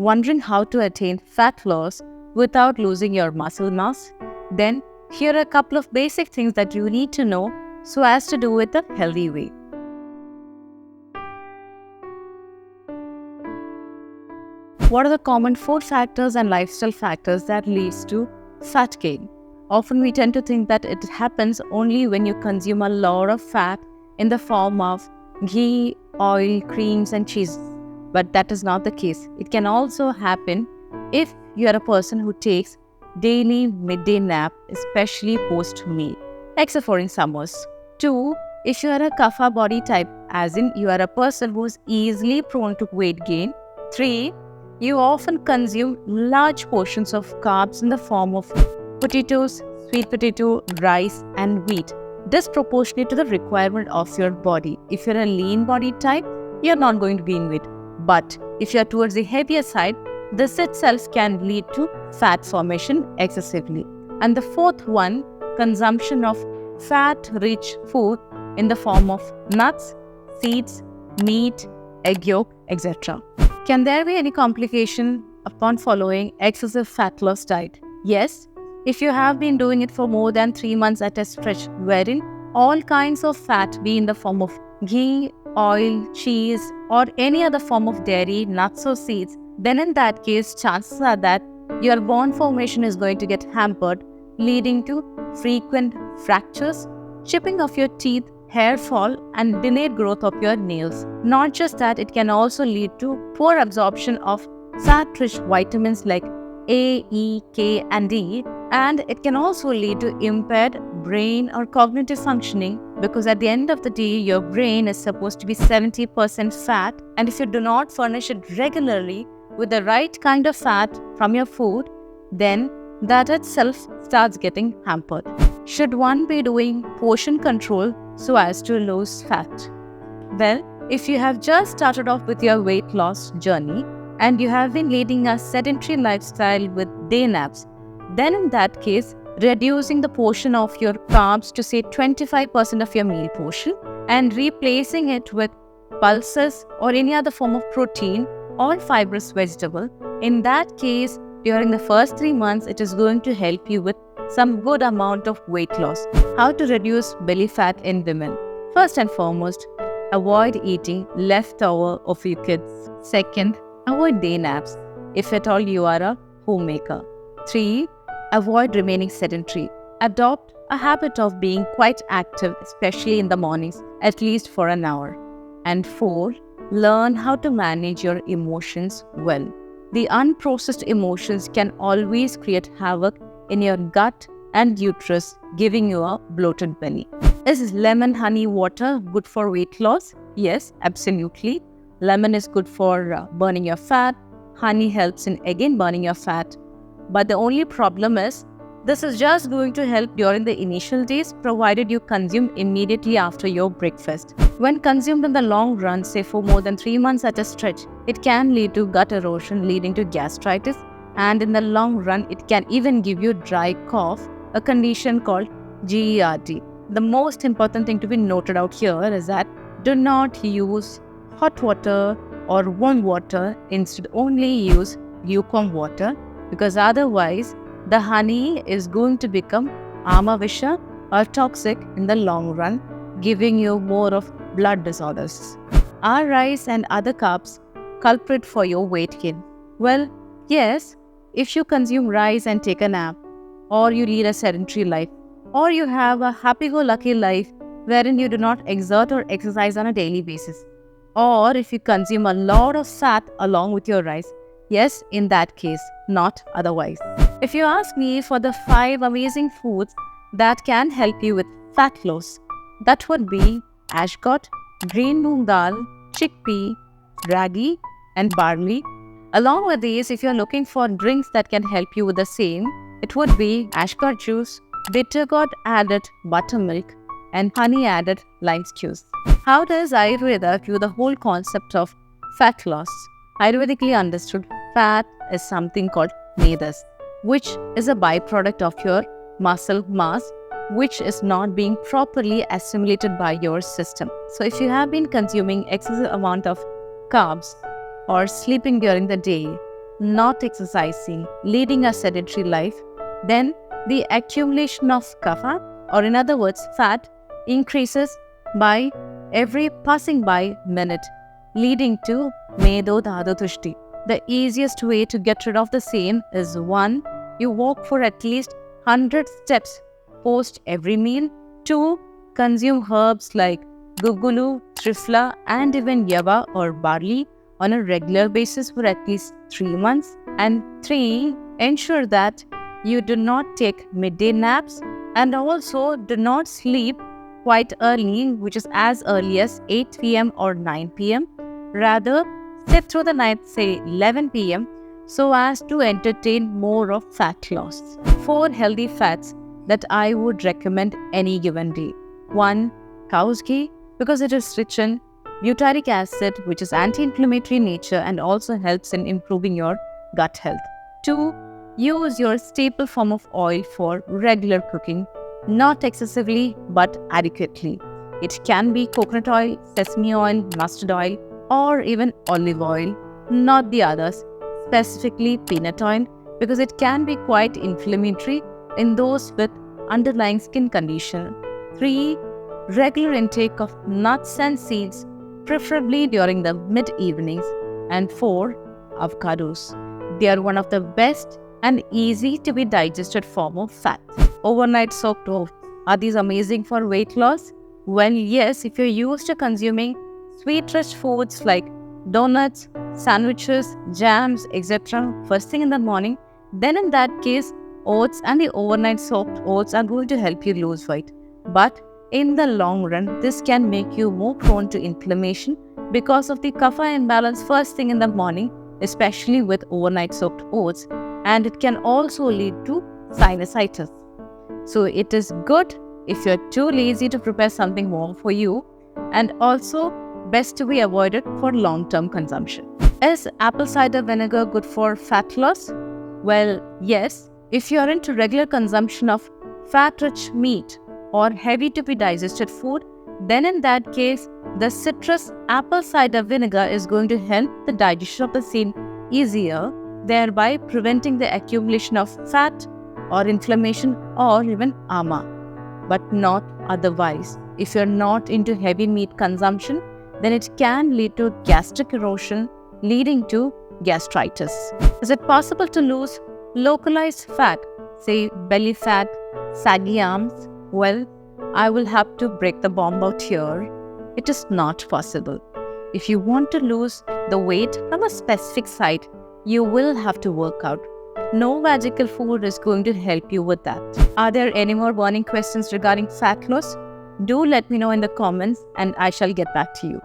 Wondering how to attain fat loss without losing your muscle mass? Then, here are a couple of basic things that you need to know so as to do it a healthy way. What are the common food factors and lifestyle factors that leads to fat gain? Often we tend to think that it happens only when you consume a lot of fat in the form of ghee, oil, creams and cheese. But that is not the case. It can also happen if you are a person who takes daily midday nap, especially post-meal, except for in summers. 2. If you are a kapha body type, as in you are a person who is easily prone to weight gain. 3. You often consume large portions of carbs in the form of potatoes, sweet potato, rice and wheat, disproportionate to the requirement of your body. If you're a lean body type, you're not going to gain weight. But if you're towards the heavier side, this itself can lead to fat formation excessively. And the fourth one, consumption of fat-rich food in the form of nuts, seeds, meat, egg yolk, etc. Can there be any complication upon following excessive fat loss diet? Yes, if you have been doing it for more than 3 months at a stretch, wherein all kinds of fat be in the form of ghee, oil, cheese or any other form of dairy, nuts or seeds, then in that case, chances are that your bone formation is going to get hampered, leading to frequent fractures, chipping of your teeth, hair fall and delayed growth of your nails. Not just that, it can also lead to poor absorption of fat-rich vitamins like A, E, K and D, and it can also lead to impaired brain or cognitive functioning, because at the end of the day, your brain is supposed to be 70% fat, and if you do not furnish it regularly with the right kind of fat from your food, then that itself starts getting hampered. Should one be doing portion control so as to lose fat? Well, if you have just started off with your weight loss journey and you have been leading a sedentary lifestyle with day naps, then in that case, reducing the portion of your carbs to say 25% of your meal portion and replacing it with pulses or any other form of protein or fibrous vegetable. In that case, during the first 3 months, it is going to help you with some good amount of weight loss. How to reduce belly fat in women? First and foremost, avoid eating leftover of your kids. Second, avoid day naps if at all you are a homemaker. 3. Avoid remaining sedentary. Adopt a habit of being quite active, especially in the mornings, at least for an hour. And 4. Learn how to manage your emotions well. The unprocessed emotions can always create havoc in your gut and uterus, giving you a bloated belly. Is lemon honey water good for weight loss? Yes, absolutely. Lemon is good for burning your fat. Honey helps in again burning your fat. But the only problem is, this is just going to help during the initial days, provided you consume immediately after your breakfast. When consumed in the long run, say for more than 3 months at a stretch, it can lead to gut erosion leading to gastritis, and in the long run, it can even give you dry cough, a condition called GERD. The most important thing to be noted out here is that do not use hot water or warm water, instead only use lukewarm water, because otherwise the honey is going to become amavisha or toxic in the long run, giving you more of blood disorders. Are rice and other carbs culprit for your weight gain? Well, yes, if you consume rice and take a nap, or you lead a sedentary life, or you have a happy-go-lucky life wherein you do not exert or exercise on a daily basis, or if you consume a lot of fat along with your rice, yes, in that case, not otherwise. If you ask me for the 5 amazing foods that can help you with fat loss, that would be ashgot, green moong dal, chickpea, ragi and barley. Along with these, if you're looking for drinks that can help you with the same, it would be ashgot juice, bitter gourd added buttermilk and honey added lime juice. How does Ayurveda view the whole concept of fat loss? Ayurvedically understood, fat is something called medas, which is a byproduct of your muscle mass, which is not being properly assimilated by your system. So if you have been consuming excessive amount of carbs or sleeping during the day, not exercising, leading a sedentary life, then the accumulation of kapha, or in other words, fat, increases by every passing by minute, leading to Medo Dhatu Tushti. The easiest way to get rid of the same is 1. You walk for at least 100 steps post every meal. 2. Consume herbs like gugulu, trifla, and even yava or barley on a regular basis for at least 3 months. And 3. Ensure that you do not take midday naps and also do not sleep quite early, which is as early as 8 p.m. or 9 p.m. Rather, sleep through the night, say 11 p.m., so as to entertain more of fat loss. 4 healthy fats that I would recommend any given day. 1. Cow's ghee, because it is rich in butyric acid, which is anti-inflammatory in nature and also helps in improving your gut health. 2. Use your staple form of oil for regular cooking, not excessively but adequately. It can be coconut oil, sesame oil, mustard oil, or even olive oil, not the others, specifically peanut oil, because it can be quite inflammatory in those with underlying skin condition. 3. Regular intake of nuts and seeds, preferably during the mid-evenings. And 4. Avocados. They are one of the best and easy to be digested form of fat. Overnight soaked oats. Are these amazing for weight loss? Well, yes, if you're used to consuming sweet-rich foods like donuts, sandwiches, jams, etc. first thing in the morning, then in that case, oats and the overnight soaked oats are going to help you lose weight. But in the long run, this can make you more prone to inflammation because of the kapha imbalance first thing in the morning, especially with overnight soaked oats, and it can also lead to sinusitis. So it is good if you're too lazy to prepare something warm for you, and also best to be avoided for long-term consumption. Is apple cider vinegar good for fat loss? Well, yes, if you're into regular consumption of fat-rich meat or heavy to be digested food, then in that case, the citrus apple cider vinegar is going to help the digestion of the same easier, thereby preventing the accumulation of fat or inflammation or even ama, but not otherwise. If you're not into heavy meat consumption, then it can lead to gastric erosion, leading to gastritis. Is it possible to lose localized fat, say belly fat, saggy arms? Well, I will have to break the bomb out here. It is not possible. If you want to lose the weight from a specific site, you will have to work out. No magical food is going to help you with that. Are there any more burning questions regarding fat loss? Do let me know in the comments and I shall get back to you.